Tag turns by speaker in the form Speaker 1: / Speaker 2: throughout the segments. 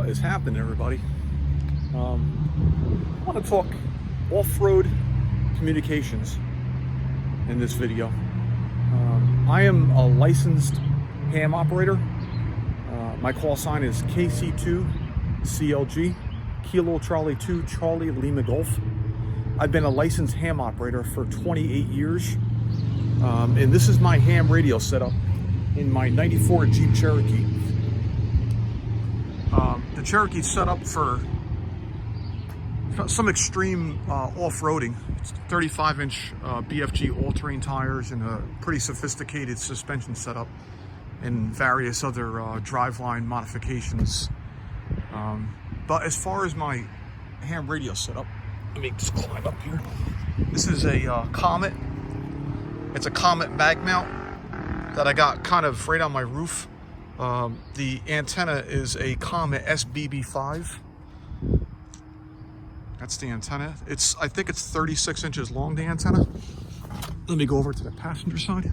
Speaker 1: is happening, everybody? I want to talk off-road communications in this video. I am a licensed ham operator. My call sign is KC2CLG, Kilo Charlie 2 Charlie Lima Golf. I've been a licensed ham operator for 28 years. And this is my ham radio setup in my 94 Jeep Cherokee. The Cherokee's set up for some extreme off-roading. It's 35-inch BFG all-terrain tires and a pretty sophisticated suspension setup and various other driveline modifications. But as far as my ham radio setup, let me just climb up here. This is a Comet. It's a Comet mag mount that I got kind of right on my roof. The antenna is a Comet SBB5. That's the antenna. I think it's 36 inches long, the antenna. Let me go over to the passenger side.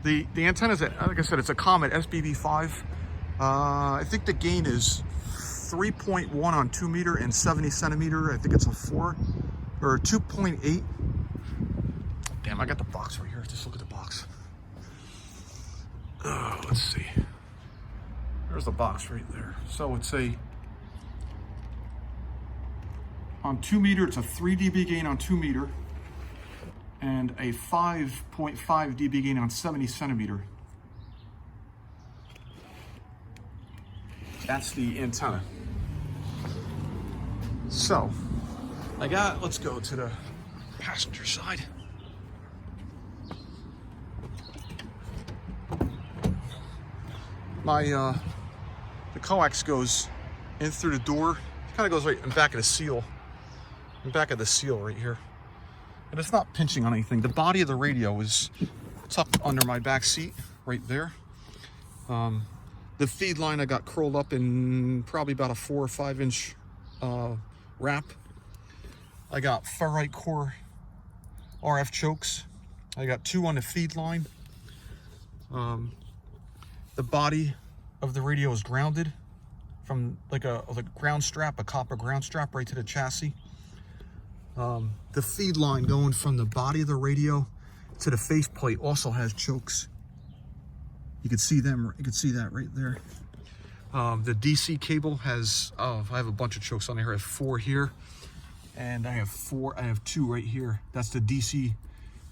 Speaker 1: The antenna is, like I said, it's a Comet SBB5. I think the gain is 3.1 on 2 meter and 70 centimeter. I think it's a 4 or 2.8. Damn, I got the box right here. Just look at the box. Let's see. There's the box right there. So it's on 2 meter, it's a 3 dB gain on 2 meter and a 5.5 dB gain on 70 centimeter. That's the antenna. So let's go to the passenger side. The coax goes in through the door. It kind of goes right in back of the seal. In back of the seal right here. And it's not pinching on anything. The body of the radio is tucked under my back seat right there. The feed line I got curled up in probably about a 4 or 5 inch wrap. I got ferrite core RF chokes. I got 2 on the feed line. The body of the radio is grounded from like a ground strap, a copper ground strap right to the chassis. The feed line going from the body of the radio to the faceplate also has chokes. You can see them. You can see that right there. The DC cable has. I have a bunch of chokes on there. I have 4 here, and I have 2 right here. That's the DC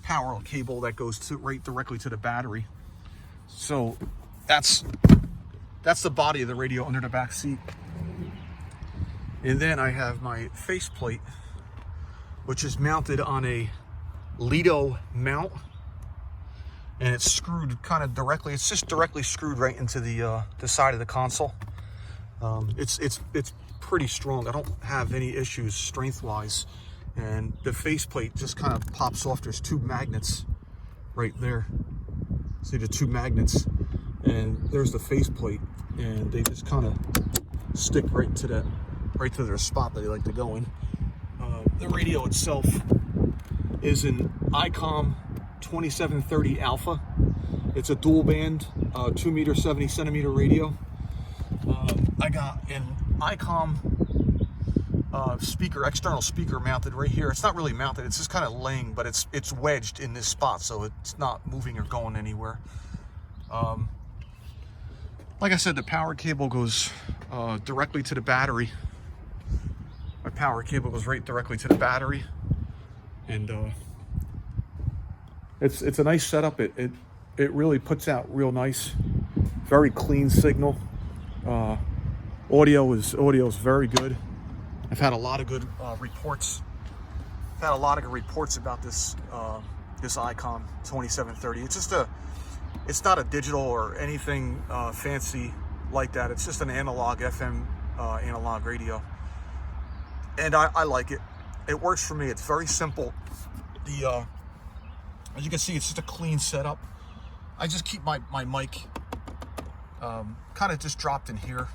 Speaker 1: power cable that goes right directly to the battery. So that's the body of the radio under the back seat. And then I have my faceplate, which is mounted on a Lido mount, and it's screwed kind of directly. It's just directly screwed right into the side of the console. It's pretty strong. I don't have any issues strength-wise, and the faceplate just kind of pops off. There's 2 magnets right there. See the 2 magnets, and there's the faceplate, and they just kind of stick right to their spot that they like to go in. The radio itself is an ICOM 2730 Alpha. It's a dual band, 2 meter, 70 centimeter radio. I got an ICOM speaker, external speaker mounted right here. It's not really mounted, it's just kind of laying, but it's wedged in this spot, so it's not moving or going anywhere. Like I said, the power cable goes directly to the battery. My power cable goes right directly to the battery, and it's a nice setup. It really puts out real nice, very clean signal. Audio is very good. I've had a lot of good reports. I've had a lot of good reports about this ICOM 2730. It's not a digital or anything fancy like that. It's just an analog FM analog radio. And I like it. It works for me. It's very simple. As you can see, it's just a clean setup. I just keep my mic kind of just dropped in here.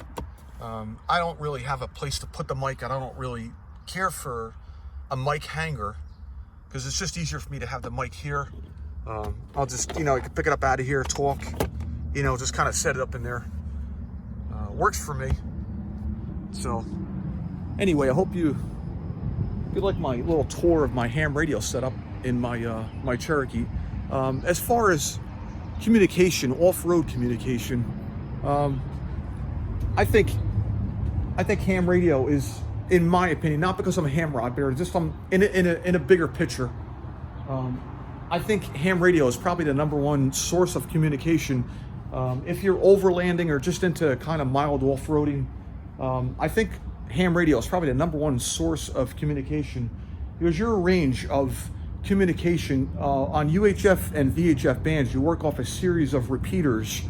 Speaker 1: I don't really have a place to put the mic. I don't really care for a mic hanger because it's just easier for me to have the mic here. I'll just, I can pick it up out of here, talk, you know, just kind of set it up in there. Works for me. So anyway, I hope you like my little tour of my ham radio setup in my my Cherokee. As far as communication, off-road communication, I think ham radio is, in my opinion, not because I'm a ham rod bearer, just in a bigger picture. I think ham radio is probably the #1 source of communication. If you're overlanding or just into kind of mild off-roading, I think ham radio is probably the #1 source of communication, because your range of communication on UHF and VHF bands, you work off a series of repeaters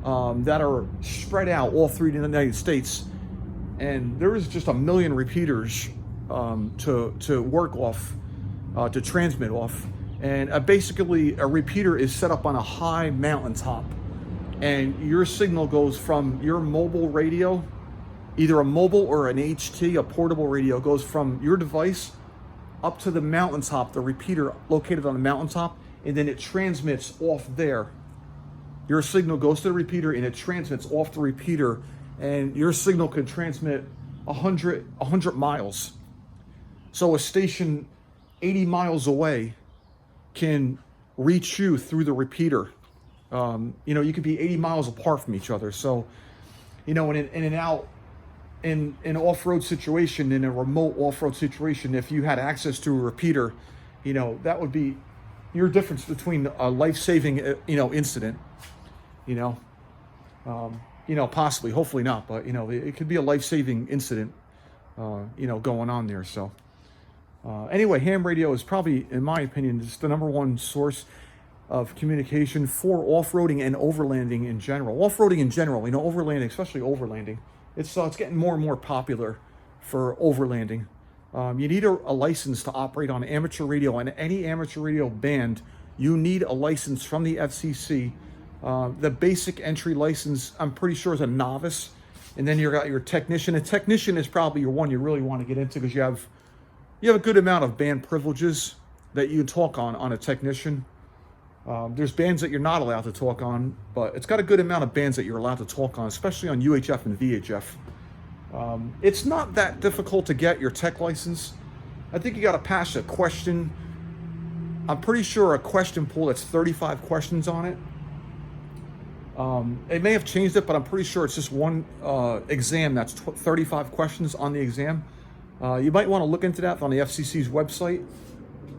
Speaker 1: that are spread out all through the United States, and there is just a million repeaters to work off, to transmit off. And basically a repeater is set up on a high mountaintop, and your signal goes from your mobile radio, either a mobile or an HT, a portable radio, goes from your device up to the mountaintop, the repeater located on the mountaintop, and then it transmits off there. Your signal goes to the repeater and it transmits off the repeater, and your signal can transmit 100 miles. So a station 80 miles away can reach you through the repeater. You know, you could be 80 miles apart from each other. So, you know, in an off-road situation, in a remote off-road situation, if you had access to a repeater, you know, that would be your difference between a life-saving, you know, incident, you know, possibly, hopefully not, but, you know, it could be a life-saving incident, you know, going on there. So anyway, ham radio is probably, in my opinion, just the #1 source of communication for off-roading and overlanding in general. Off-roading in general, you know, overlanding, especially overlanding. It's getting more and more popular for overlanding. You need a license to operate on amateur radio, and any amateur radio band, you need a license from the FCC. The basic entry license, I'm pretty sure, is a novice, and then you got your technician. A technician is probably your one you really want to get into, because you have a good amount of band privileges that you can talk on a technician. There's bands that you're not allowed to talk on, but it's got a good amount of bands that you're allowed to talk on, especially on UHF and VHF. It's not that difficult to get your tech license. I think you got to pass a question. I'm pretty sure a question pool that's 35 questions on it. It may have changed it, but I'm pretty sure it's just one exam that's 35 questions on the exam. You might want to look into that on the FCC's website.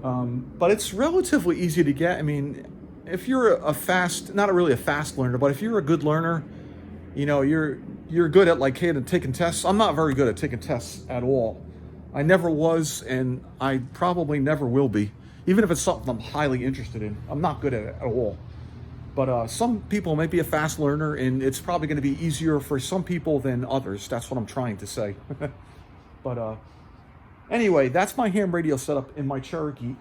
Speaker 1: But it's relatively easy to get. I mean, if you're not really a fast learner, but if you're a good learner, you know, you're good at taking tests. I'm not very good at taking tests at all. I never was, and I probably never will be. Even if it's something I'm highly interested in, I'm not good at it at all. But some people might be a fast learner, and it's probably going to be easier for some people than others. That's what I'm trying to say. But anyway, that's my ham radio setup in my Cherokee.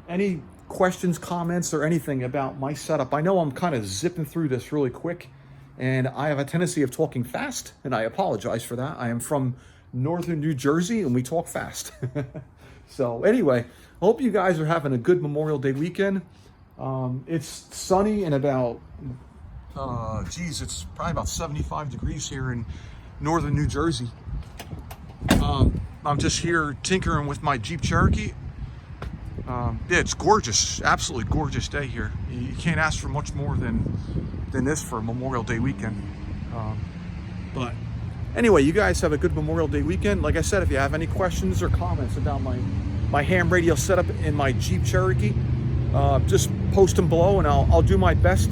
Speaker 1: Any questions, comments, or anything about my setup? I know I'm kind of zipping through this really quick, and I have a tendency of talking fast, and I apologize for that. I am from northern New Jersey, and we talk fast. So anyway, I hope you guys are having a good Memorial Day weekend. It's sunny and about, it's probably about 75 degrees here in northern New Jersey. I'm just here tinkering with my Jeep Cherokee. Yeah, it's gorgeous, absolutely gorgeous day here. You can't ask for much more than this for Memorial Day weekend. But anyway, you guys have a good Memorial Day weekend. Like I said, if you have any questions or comments about my ham radio setup in my Jeep Cherokee, just post them below, and I'll do my best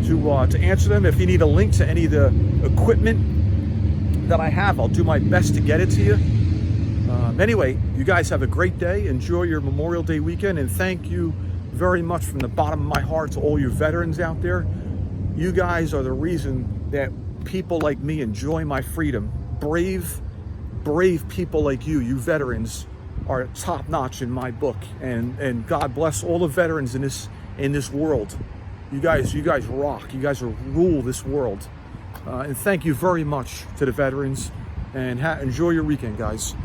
Speaker 1: to answer them. If you need a link to any of the equipment that I have, I'll do my best to get it to you. Anyway, you guys have a great day. Enjoy your Memorial Day weekend, and thank you very much from the bottom of my heart to all you veterans out there. You guys are the reason that people like me enjoy my freedom. Brave people like you veterans, are top notch in my book, and God bless all the veterans in this world. You guys rock. You guys rule this world. And thank you very much to the veterans, and enjoy your weekend, guys.